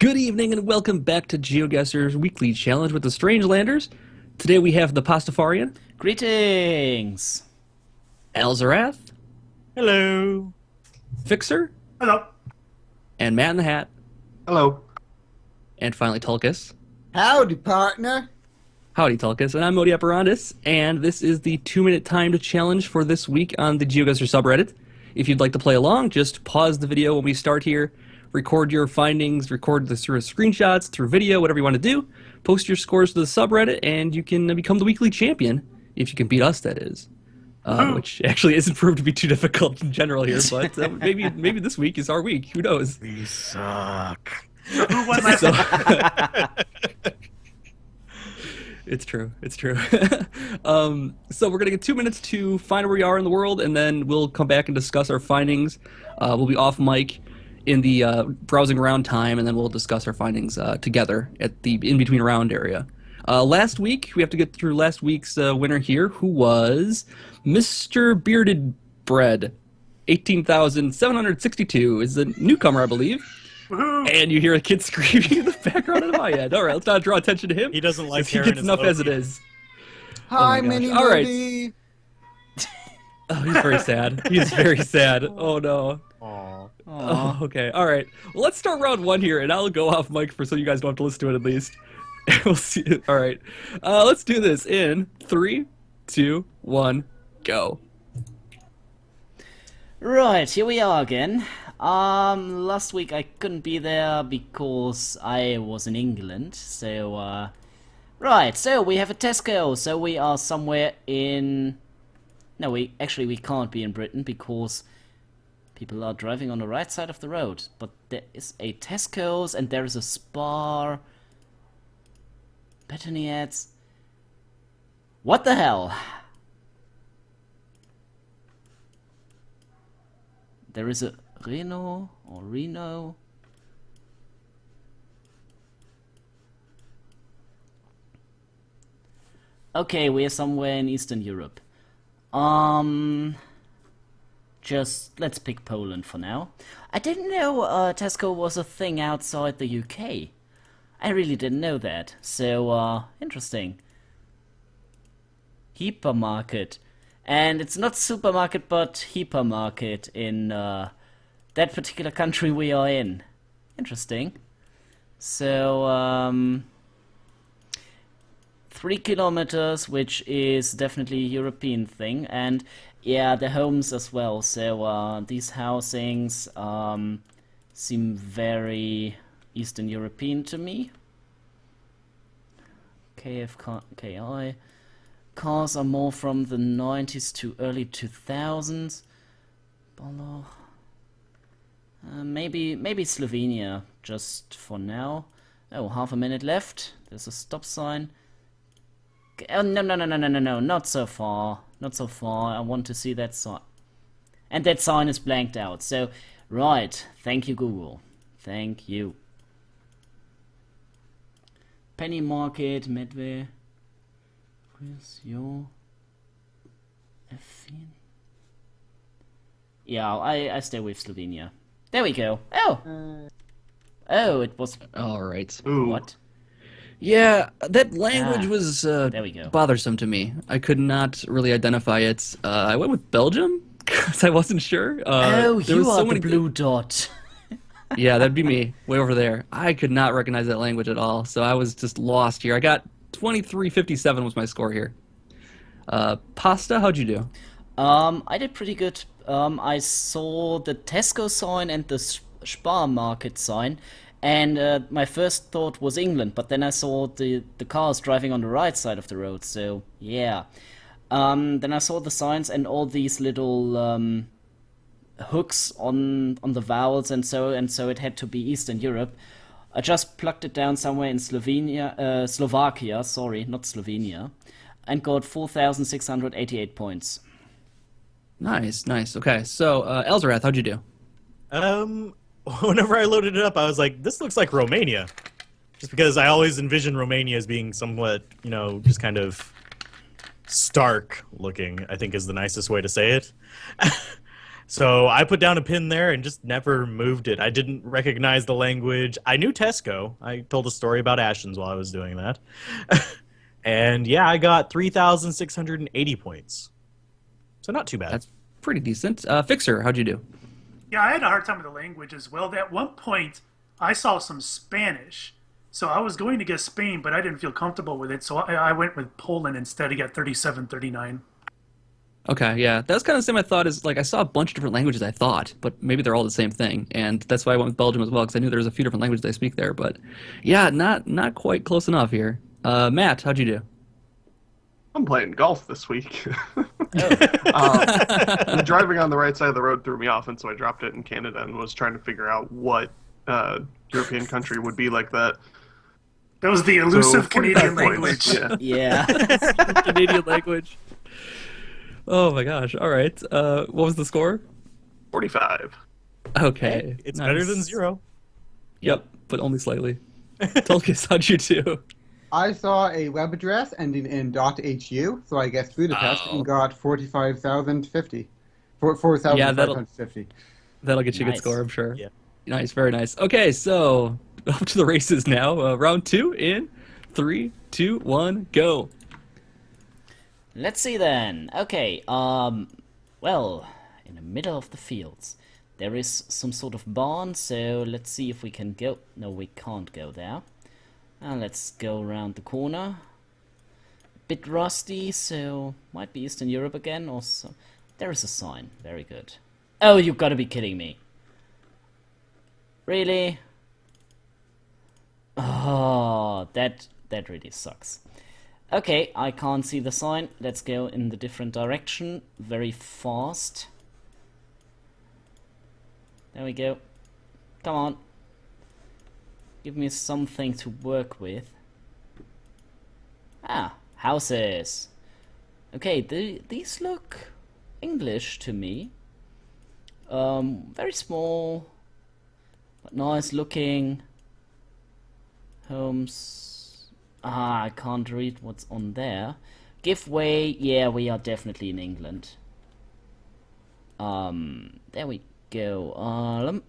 Good evening and welcome back to GeoGuessr's weekly challenge with the Strangelanders. Today we have the Pastafarian, Greetings! Elzarath, Hello. Fixer, Hello. and Matt in the Hat, Hello. and finally Tulkas. Howdy, partner. Howdy, Tulkas, and I'm Modi Operandus, and this is the 2-minute timed challenge for this week on the GeoGuessr subreddit. If you'd like to play along, just pause the video when we start here, record your findings, record this through screenshots, through video, whatever you want to do, post your scores to the subreddit, and you can become the weekly champion, if you can beat us, that is. Which actually isn't proved to be too difficult in general here, but maybe this week is our week. Who knows? We suck. Who won last It's true. It's true. So we're going to get 2 minutes to find where we are in the world, and then we'll come back and discuss our findings. We'll be off mic in the browsing around time, and then we'll discuss our findings together at the in-between round area. Last week, we have to get through last week's winner here, who was Mr. Bearded Bread. 18,762 is a newcomer, I believe. And you hear a kid screaming in the background in my head. All right, let's not draw attention to him. He doesn't like He hearing gets his enough as it Loki. is. Hi, my gosh. Mini All right. Modi. Oh, he's very sad. He's very sad. Oh, no. Aw. Oh, okay. All right. Well, let's start round one here, and I'll go off mic so you guys don't have to listen to it at least. We'll see. All right. Let's do this in 3, 2, 1, go. Right, here we are again. Last week I couldn't be there because I was in England, so, right, so we have a Tesco, so we are somewhere in... No, we can't be in Britain because people are driving on the right side of the road, but there is a Tesco's and there is a Spar... Bethany ads... What the hell? There is a Reno or Reno. Okay, we are somewhere in Eastern Europe. Just let's pick Poland for now. I didn't know Tesco was a thing outside the UK. I really didn't know that. So, interesting. Hypermarket. And it's not supermarket, but hypermarket in that particular country we are in. Interesting. So, 3 kilometers, which is definitely a European thing, and yeah, the homes as well. So, these housings seem very Eastern European to me. KI. Cars are more from the 90s to early 2000s. Bolo. Maybe Slovenia, just for now. Oh, half a minute left. There's a stop sign. Oh, no, not so far. Not so far. I want to see that sign. And that sign is blanked out. So, right. Thank you, Google. Thank you. Penny Market, Medway. Where's your F? Yeah, I stay with Slovenia. There we go. Oh! Oh, it was... All right. Ooh. What? Yeah, that language was there we go. bothersome to me. I could not really identify it. I went with Belgium because I wasn't sure. Oh, there you was are so the many... blue dot. Yeah, that'd be me, way over there. I could not recognize that language at all, so I was just lost here. I got 2357 was my score here. Pasta, how'd you do? I did pretty good. I saw the Tesco sign and the Spar Market sign, and my first thought was England, but then I saw the cars driving on the right side of the road, so yeah. Then I saw the signs and all these little hooks on the vowels, and so it had to be Eastern Europe. I just plucked it down somewhere in Slovakia, sorry, not Slovenia, and got 4,688 points. Nice. Okay, so Elzarath, how'd you do? Whenever I loaded it up, I was like, this looks like Romania. Just because I always envision Romania as being somewhat, just kind of stark looking, I think is the nicest way to say it. So I put down a pin there and just never moved it. I didn't recognize the language. I knew Tesco. I told a story about Ashens while I was doing that. And yeah, I got 3,680 points. So not too bad. That's pretty decent. Fixer, how'd you do? Yeah, I had a hard time with the language as well. At one point, I saw some Spanish. So I was going to guess Spain, but I didn't feel comfortable with it. So I went with Poland instead. I got 3739. Okay, yeah. That's kind of the same I thought is, like, I saw a bunch of different languages I thought, but maybe they're all the same thing. And that's why I went with Belgium as well, because I knew there was a few different languages they speak there. But yeah, not quite close enough here. Matt, how'd you do? I'm playing golf this week. Driving on the right side of the road threw me off, and so I dropped it in Canada and was trying to figure out what European country would be like that. That was the elusive So, Canadian 45 points, language. Yeah. Yeah. Canadian language. Oh my gosh. All right. What was the score? 45. Okay. It's nice. better than 0. Yep, but only slightly. Tulkis, how'd you do? I saw a web address ending in .hu, so I guessed Budapest and got 45,050. 4,550. That'll get you a good Nice. score, I'm sure. Yeah. Nice, very nice. Okay, so up to the races now. Round 2 in 3, 2, 1, go. Let's see then. Okay, well, in the middle of the fields, there is some sort of barn, so let's see if we can go. No, we can't go there. Let's go around the corner. Bit rusty, so might be Eastern Europe again, or so. There is a sign. Very good. Oh, you gotta be kidding me. Really? Oh, that really sucks. Okay, I can't see the sign. Let's go in the different direction very fast. There we go. Come on. Give me something to work with. Ah, houses. Okay, these look English to me. Very small, but nice looking. Homes. Ah, I can't read what's on there. Give way. Yeah, we are definitely in England. There we go.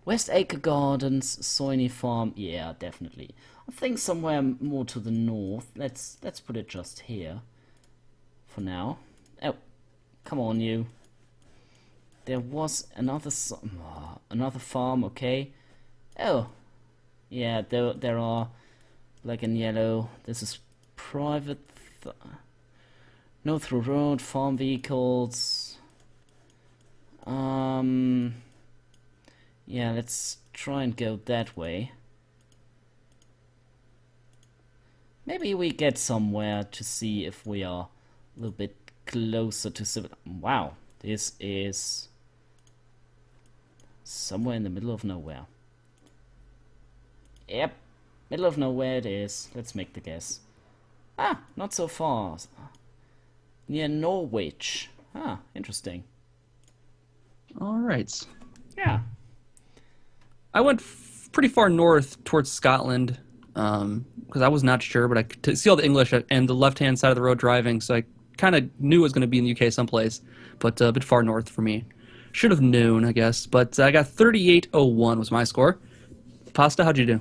West Acre Gardens, Soiny Farm. Yeah, definitely. I think somewhere more to the north. Let's put it just here for now. Oh, come on, you. There was another farm. Okay. Oh, yeah. There are black and yellow. This is private. No through road. Farm vehicles. Yeah, let's try and go that way. Maybe we get somewhere to see if we are a little bit closer to civil. Wow, this is somewhere in the middle of nowhere. Yep, middle of nowhere it is. Let's make the guess. Ah, not so far. Near Norwich. Ah, interesting. All right. Yeah. I went pretty far north towards Scotland because I was not sure, but I could see all the English and the left-hand side of the road driving, so I kind of knew it was going to be in the UK someplace, but a bit far north for me. Should have known, I guess, but I got 3801 was my score. Pasta, how'd you do?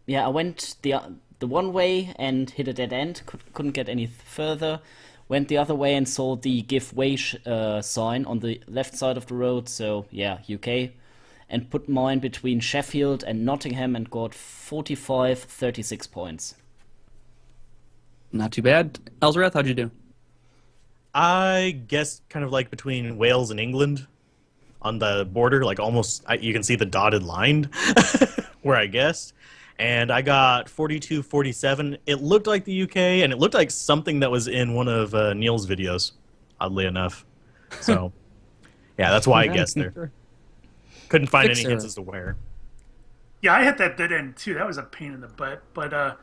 Yeah, I went the one way and hit a dead end. Couldn't get any further. Went the other way and saw the give way sign on the left side of the road. So yeah, UK, and put mine between Sheffield and Nottingham and got 36 points. Not too bad. Elsrath, how'd you do? I guess kind of like between Wales and England on the border, like almost you can see the dotted line where I guessed. And I got 42-47. It looked like the UK, and it looked like something that was in one of Neil's videos, oddly enough. So, yeah, that's why I guessed there. Couldn't find any hints as to where. Yeah, I hit that dead end too. That was a pain in the butt. But I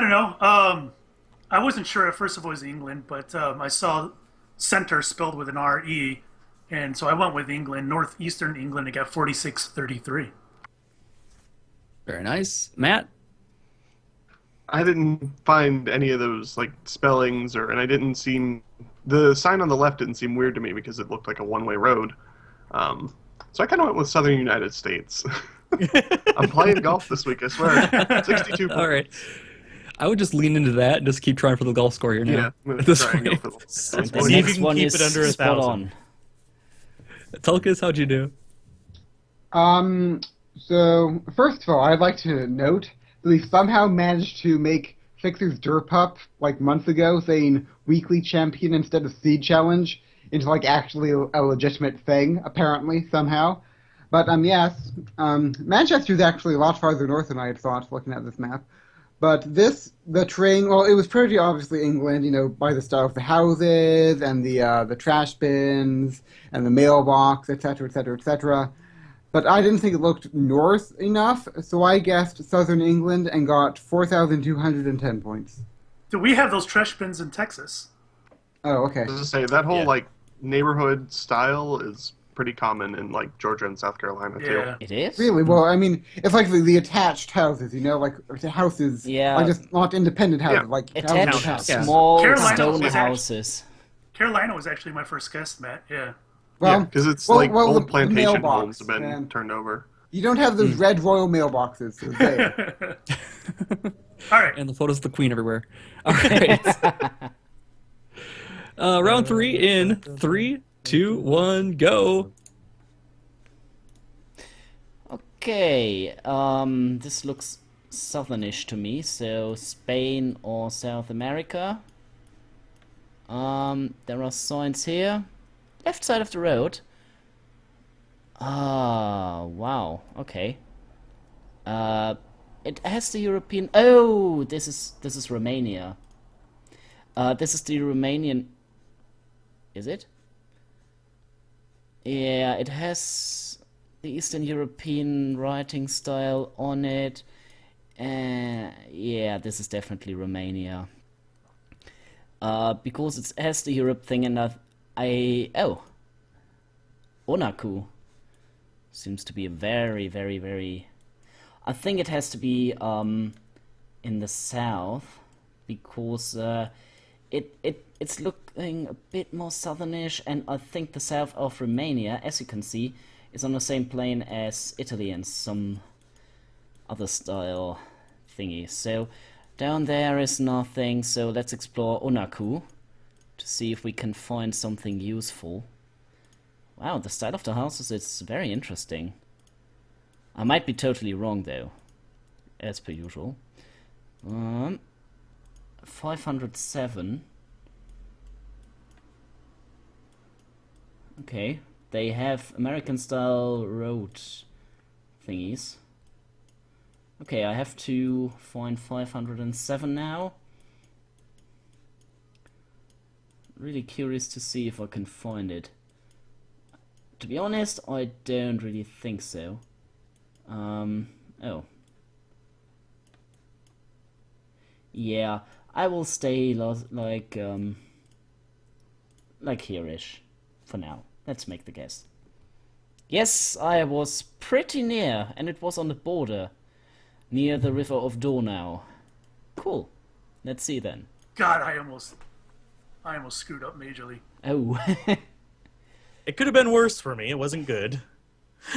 don't know. I wasn't sure at first if it was England, but I saw center spelled with an R-E, and so I went with England, northeastern England. I got 46-33. Very nice. Matt? I didn't find any of those like spellings and I didn't see the sign on the left didn't seem weird to me because it looked like a one-way road. So I kind of went with Southern United States. I'm playing golf this week, I swear. 62 points. All right. I would just lean into that and just keep trying for the golf score here now. Yeah, I'm at going to this try and go point. for the See if The you next can one keep is it under spot 1,000. on. Tulkas, how'd you do? So first of all, I'd like to note that we somehow managed to make Fixer's Derp Up like months ago, saying weekly champion instead of seed challenge, into like actually a legitimate thing, apparently, somehow. But yes, Manchester's actually a lot farther north than I had thought looking at this map. But the terrain, well, it was pretty obviously England, by the style of the houses and the trash bins and the mailbox, etc., etc., etc. But I didn't think it looked north enough, so I guessed southern England and got 4,210 points. Do we have those trash bins in Texas? Oh, okay. I was going to say, that whole, Yeah. neighborhood style is pretty common in, Georgia and South Carolina, too. Yeah. It is? Really? Well, I mean, it's like the attached houses, like the houses, Yeah. like just not independent houses, Yeah. like houses Attached attached. Yeah. small Carolina stone was actually- houses. Carolina was actually my first guess, Matt. Yeah. Well, Because it's well, old the plantation mailbox, homes have been man. turned over. You don't have those red royal mailboxes. So there. All right. And the photos of the queen everywhere. All right. Round 3 in 3, 2, 1, go. Okay, this looks southernish to me, so Spain or South America. There are signs here. Left side of the road. Ah, wow, okay. It has the European... Oh, this is Romania. This is the Romanian... Is it? Yeah, it has the Eastern European writing style on it. Yeah, this is definitely Romania. Because it has the Europe thing, and oh, Onaku seems to be a very, very, very... I think it has to be in the south, because it's looking a bit more southernish, and I think the south of Romania, as you can see, is on the same plane as Italy and some other style thingy. So down there is nothing, so let's explore Onaku to see if we can find something useful. Wow, the style of the houses is very interesting. I might be totally wrong though, as per usual. 507. Okay, they have American style road thingies. Okay, I have to find 507 now. Really curious to see if I can find it. To be honest, I don't really think so. Oh. Yeah, I will stay like here-ish for now. Let's make the guess. Yes, I was pretty near, and it was on the border, near the river of Donau. Cool. Let's see then. God, I almost screwed up majorly. Oh. It could have been worse for me. It wasn't good.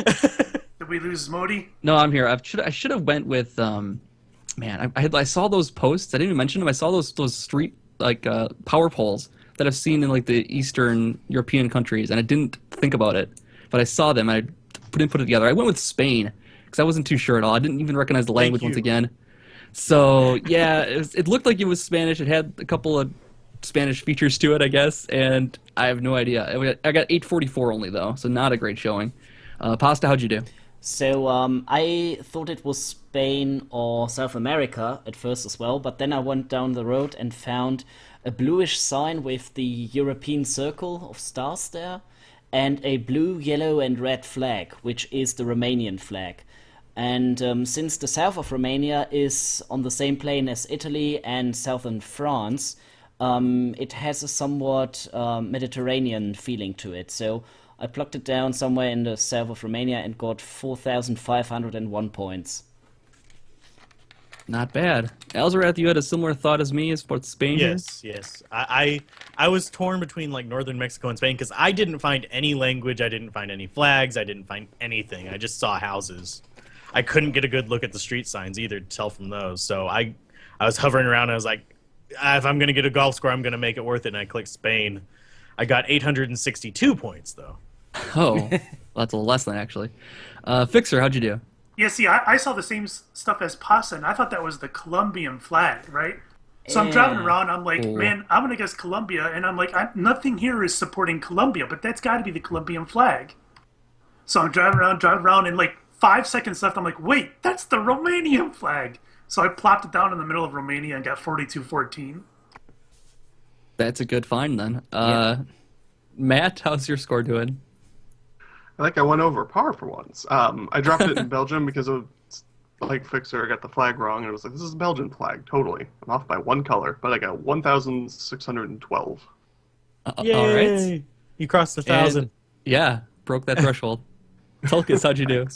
Did we lose Modi? No, I'm here. I should have went with man. I saw those posts. I didn't even mention them. I saw those street power poles that I've seen in like the Eastern European countries, and I didn't think about it, but I saw them. And I didn't put it together. I went with Spain because I wasn't too sure at all. I didn't even recognize the language once again. So yeah, it looked like it was Spanish. It had a couple of Spanish features to it, I guess, and I have no idea. I got 844 only though, so not a great showing. Pasta, how'd you do? So, I thought it was Spain or South America at first as well, but then I went down the road and found a bluish sign with the European circle of stars there, and a blue, yellow, and red flag, which is the Romanian flag. And since the south of Romania is on the same plane as Italy and southern France, it has a somewhat Mediterranean feeling to it. So I plucked it down somewhere in the south of Romania and got 4,501 points. Not bad. Alzarath, you had a similar thought as me as for Spain here? Yes. I was torn between like northern Mexico and Spain because I didn't find any language, I didn't find any flags, I didn't find anything. I just saw houses. I couldn't get a good look at the street signs either to tell from those. So I was hovering around and I was like, if I'm gonna get a golf score, I'm gonna make it worth it. And I clicked Spain. I got 862 points though. Oh, well, that's a little less than actually. Fixer, how'd you do? Yeah, see, I saw the same stuff as Pasa, and I thought that was the Colombian flag, right? So I'm driving around, I'm like, man, I'm going to guess Colombia, and I'm like, nothing here is supporting Colombia, but that's got to be the Colombian flag. So I'm driving around, and like 5 seconds left, I'm like, wait, that's the Romanian flag. So I plopped it down in the middle of Romania and got 42-14. That's a good find then. Matt, how's your score doing? I think I went over par for once. I dropped it in Belgium because of, like Fixer, I got the flag wrong, and it was like, this is a Belgian flag, totally. I'm off by one color, but I got 1,612. Yay! All right. You crossed 1,000. And, yeah, broke that threshold. Tulkas, how'd you do?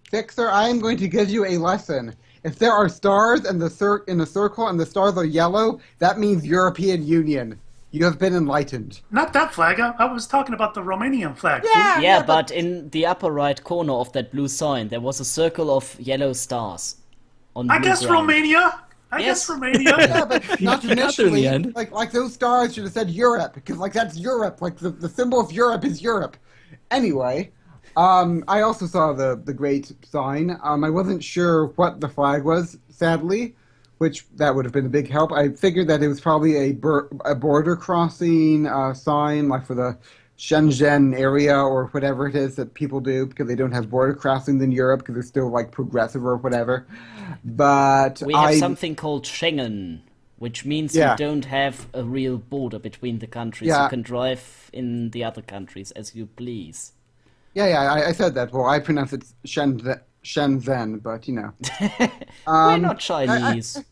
Fixer, I am going to give you a lesson. If there are stars in the circle and the stars are yellow, that means European Union. You have been enlightened. Not that flag, I was talking about the Romanian flag. Yeah, but in the upper right corner of that blue sign, there was a circle of yellow stars. On I blue guess ground. Romania. I Yes. guess Romania. Yeah, but not You got there in the initially. end. Like those stars should have said Europe, because like that's Europe. Like the symbol of Europe is Europe. Anyway, I also saw the great sign. I wasn't sure what the flag was, sadly, which that would have been a big help. I figured that it was probably a border crossing sign, like for the Shenzhen area or whatever it is that people do, because they don't have border crossings in Europe because they're still like progressive or whatever. But We have something called Schengen, which means Yeah. you don't have a real border between the countries. Yeah. You can drive in the other countries as you please. Yeah, I said that. Well, I pronounce it Shenzhen, but you know. We're not Chinese.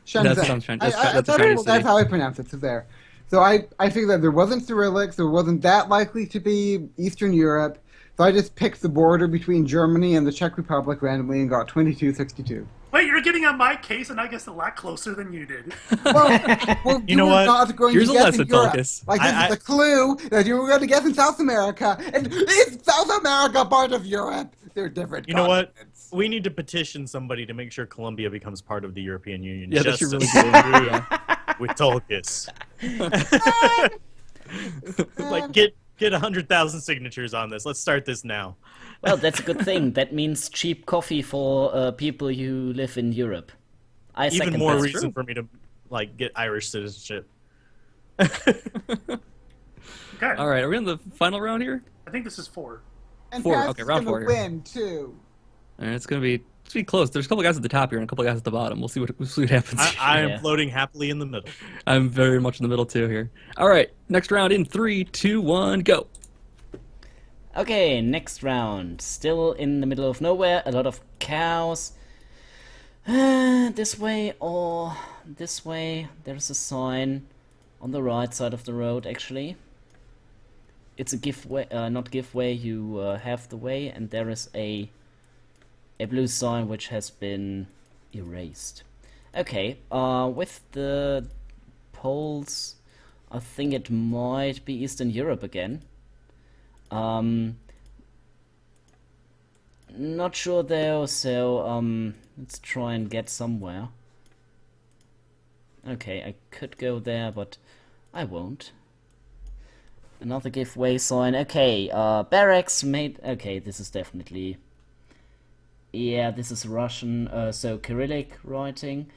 Shenzhen. That sounds that's a that's, Chinese that's city. how I pronounce it. So there. So I figured that there wasn't Cyrillic, so it wasn't that likely to be Eastern Europe. So I just picked the border between Germany and the Czech Republic randomly and got 2262. Wait, you're getting on my case, and I guess a lot closer than you did. Well, You know were what? not going Here's to a guess lesson, in Europe. Tulkas. Like this is a clue that you were going to guess in South America, and is South America part of Europe? They're different. You know what? continents. We need to petition somebody to make sure Colombia becomes part of the European Union. Yeah, that just should really to do it. screw Yeah. with Tulkas. Like, get 100,000 signatures on this. Let's start this now. Well, that's a good thing. That means cheap coffee for people who live in Europe. I Even second more that. reason for me to like get Irish citizenship. Okay, All right, are we on the final round here? I think this is 4. And Four, Pat's okay, round gonna 4 here. win too. All right, it's gonna be close. There's a couple guys at the top here and a couple guys at the bottom. We'll see what happens. I am Yeah. floating happily in the middle. I'm very much in the middle too here. All right, next round in 3, 2, 1, go. Okay, next round. Still in the middle of nowhere. A lot of cows. This way or this way. There's a sign on the right side of the road, actually. It's a giveaway, not giveaway. You have the way, and there is a blue sign which has been erased. Okay, with the poles, I think it might be Eastern Europe again. Not sure though, so let's try and get somewhere. Okay, I could go there, but I won't. Another giveaway sign. Okay, barracks made. Okay, this is definitely. Yeah, this is Russian, so Cyrillic writing.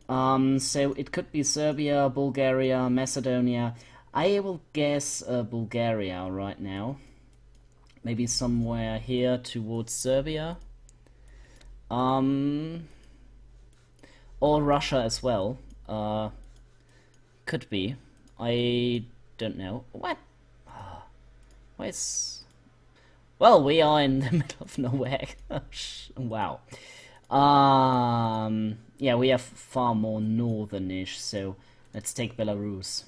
So it could be Serbia, Bulgaria, Macedonia. I will guess Bulgaria right now. Maybe somewhere here towards Serbia. Or Russia as well. Could be. I don't know. What? Where's... Well, we are in the middle of nowhere. Wow. Yeah, we are far more northern-ish, so let's take Belarus.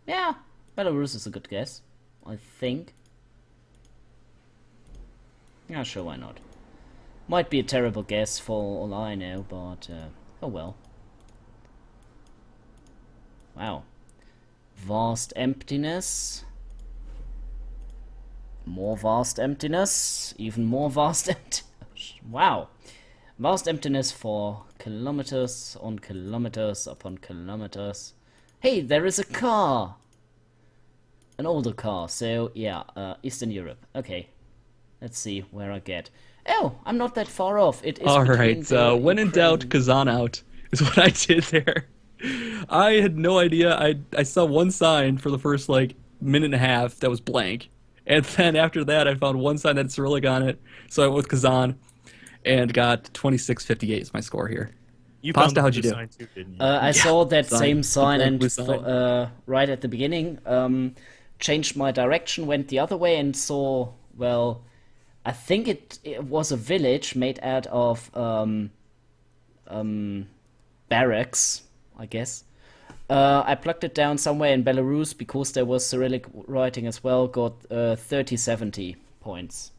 Yeah, Belarus is a good guess, I think. Yeah, sure, why not? Might be a terrible guess for all I know, but Oh well. Wow. Vast emptiness. More vast emptiness. Even more vast emptiness. Wow. Vast emptiness for kilometers on kilometers upon kilometers. Hey, there is a car! An older car, so yeah, Eastern Europe. Okay. Let's see where I get. Oh, I'm not that far off. It is All between right, the when in doubt, Ukraine- Kazan out is what I did there. I had no idea. I saw one sign for the first like minute and a half that was blank, and then after that I found one sign that had Cyrillic on it. So I went with Kazan, and got 2658 is my score here. You Pasta, found the how'd you blue do? sign too, didn't you? I saw that sign. same The sign blank and blue sign. right at the beginning, changed my direction, went the other way, and saw, well, I think it was a village made out of barracks, I guess. I plugged it down somewhere in Belarus because there was Cyrillic writing as well, got 3070 points.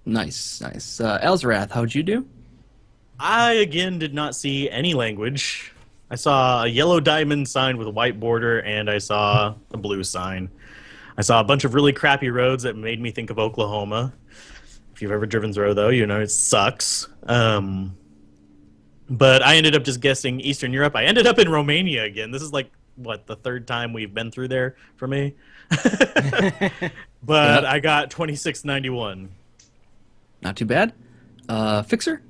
Nice, nice. Elzrath, how'd you do? I again did not see any language. I saw a yellow diamond sign with a white border, and I saw a blue sign. I saw a bunch of really crappy roads that made me think of Oklahoma. If you've ever driven through, though, you know it sucks. But I ended up just guessing Eastern Europe. I ended up in Romania again. This is like, what, the third time we've been through there for me? But I got 2691. Not too bad. Fixer?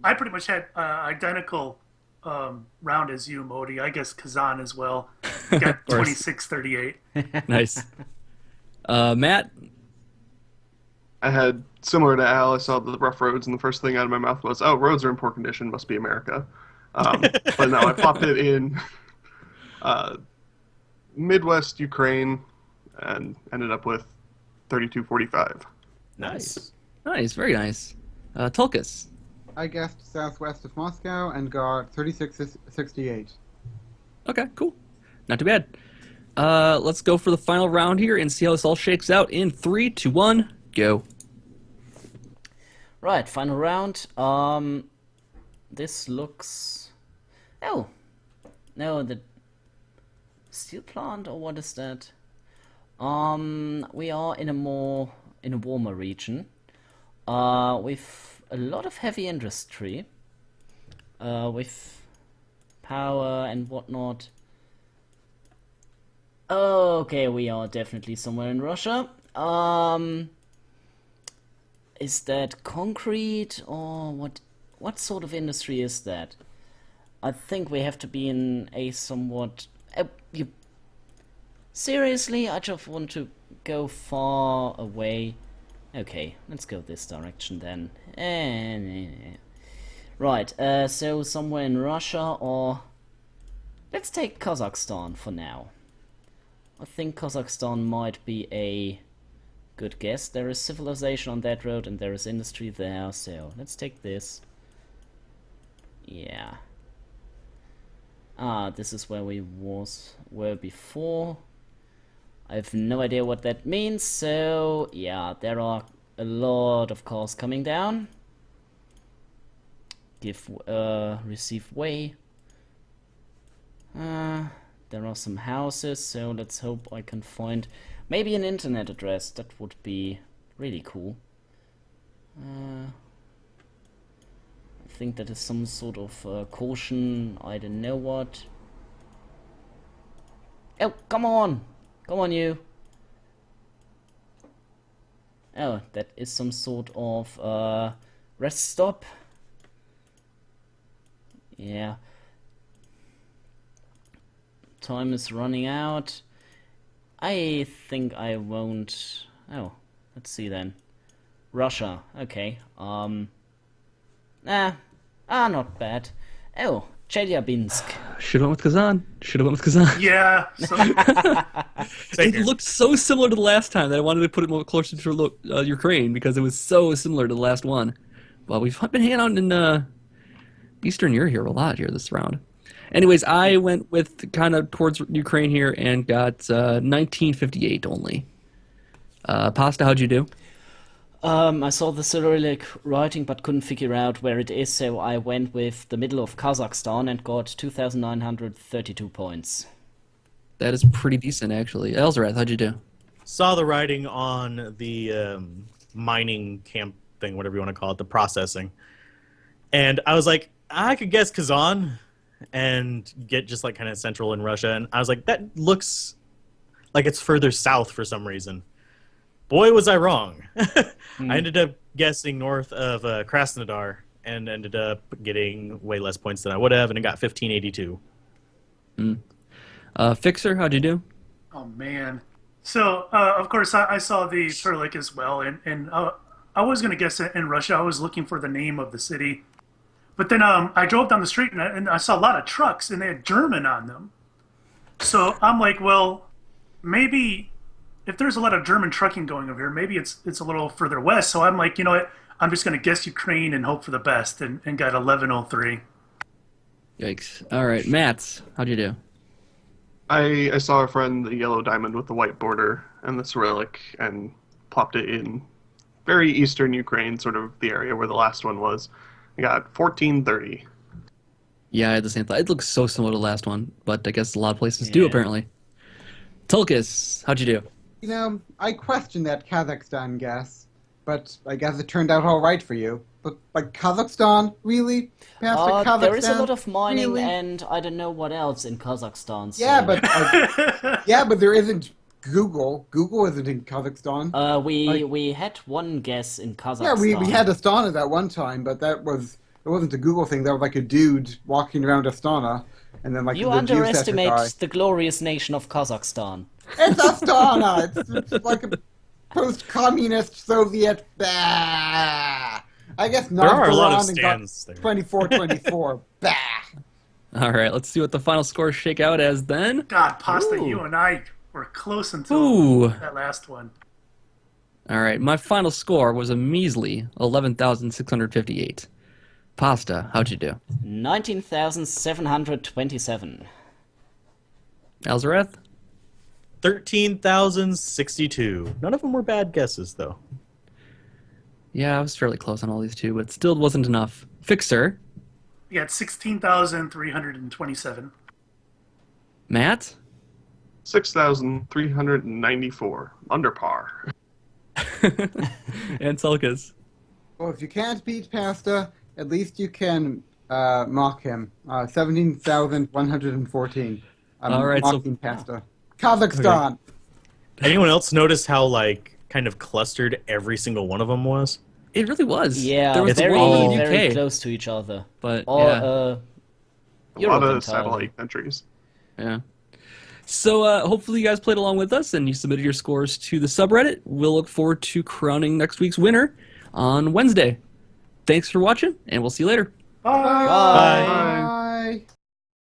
I pretty much had identical round as you, Modi. I guess Kazan as well. Got course. 2638. Nice. Matt? I had similar to Al. I saw the rough roads, and the first thing out of my mouth was, "Oh, roads are in poor condition. Must be America." But no, I popped it in Midwest Ukraine, and ended up with 3245. Nice. Nice, very nice. Tulkas? I guessed southwest of Moscow and got 3668. Okay, cool. Not too bad. Let's go for the final round here and see how this all shakes out in 3, 2, 1, go. Right, final round. This looks... Oh! No, the steel plant, or what is that? We are in a warmer region. With a lot of heavy industry. With power and whatnot. Okay, we are definitely somewhere in Russia. Is that concrete or what? What sort of industry is that? I think we have to be in a somewhat. Seriously, I just want to go far away. Okay, let's go this direction then. Right, so somewhere in Russia, or let's take Kazakhstan for now. I think Kazakhstan might be a good guess. There is civilization on that road and there is industry there, so let's take this. Yeah. This is where we were before. I have no idea what that means, so yeah, there are a lot of cars coming down. Receive way. There are some houses, so let's hope I can find maybe an internet address. That would be really cool. I think that is some sort of caution, I don't know what. Oh, come on! Come on, you! Oh, that is some sort of rest stop. Yeah. Time is running out. I think I won't... Oh, let's see then. Russia, okay. Not bad. Oh, Chelyabinsk. Should've went with Kazan. Should've went with Kazan. Yeah. So, Same It here. looked so similar to the last time that I wanted to put it more closer to Ukraine because it was so similar to the last one. Well, we've been hanging out in Eastern Europe here a lot here this round. Anyways, I went with kind of towards Ukraine here and got 1958 only. Pasta, how'd you do? I saw the Cyrillic writing but couldn't figure out where it is, so I went with the middle of Kazakhstan and got 2,932 points. That is pretty decent, actually. Elzarath, how'd you do? Saw the writing on the mining camp thing, whatever you want to call it, the processing. And I was like, I could guess Kazan and get just like kind of central in Russia. And I was like, that looks like it's further south for some reason. Boy, was I wrong. I ended up guessing north of Krasnodar and ended up getting way less points than I would have, and it got 1582. Fixer, how'd you do? Oh man. So of course I saw the Cyrillic as well, and I was gonna guess it in Russia. I was looking for the name of the city, but then I drove down the street and I saw a lot of trucks and they had German on them. So I'm like, well, maybe if there's a lot of German trucking going over here, maybe it's a little further west. So I'm like, you know what? I'm just gonna guess Ukraine and hope for the best, and got 1103. Yikes. All right, Mats, how'd you do? I saw a friend, the yellow diamond with the white border and the Cyrillic, and plopped it in very eastern Ukraine, sort of the area where the last one was. I got 1430. Yeah, I had the same thought. It looks so similar to the last one, but I guess a lot of places do, apparently. Tulkas, how'd you do? You know, I questioned that Kazakhstan guess, but I guess it turned out all right for you. But like Kazakhstan, really? Past Kazakhstan, there is a lot of mining really? and I don't know what else in Kazakhstan. So. Yeah, but there isn't Google. Google isn't in Kazakhstan. We had one guess in Kazakhstan. Yeah, we had Astana that one time, but it wasn't a Google thing. That was like a dude walking around Astana, and then like You the underestimate geocacher guy. the glorious nation of Kazakhstan. It's Astana. It's like a post-communist Soviet. Bah. I guess There are a lot of Novgorod and stands there. 24-24. Bah. All right, let's see what the final scores shake out as then. God, Pasta, Ooh. you and I were close until Ooh. that last one. All right, my final score was a measly 11,658. Pasta, how'd you do? 19,727. Elzarath? 13,062. None of them were bad guesses, though. Yeah, I was fairly close on all these two, but still wasn't enough. Fixer? You got 16,327. Matt? 6,394. Under par. And Tulkas? Well, if you can't beat Pasta, at least you can mock him. 17,114. All right, so- mocking Pasta. Kazakhstan. Anyone else notice how, like, kind of clustered every single one of them was? It really was. Yeah, there was It's the very, world in the very UK, close to each other. but Or, yeah, A Europe lot of entirely. satellite countries. yeah. So hopefully you guys played along with us and you submitted your scores to the subreddit. We'll look forward to crowning next week's winner on Wednesday. Thanks for watching, and we'll see you later. Bye. Bye. Bye.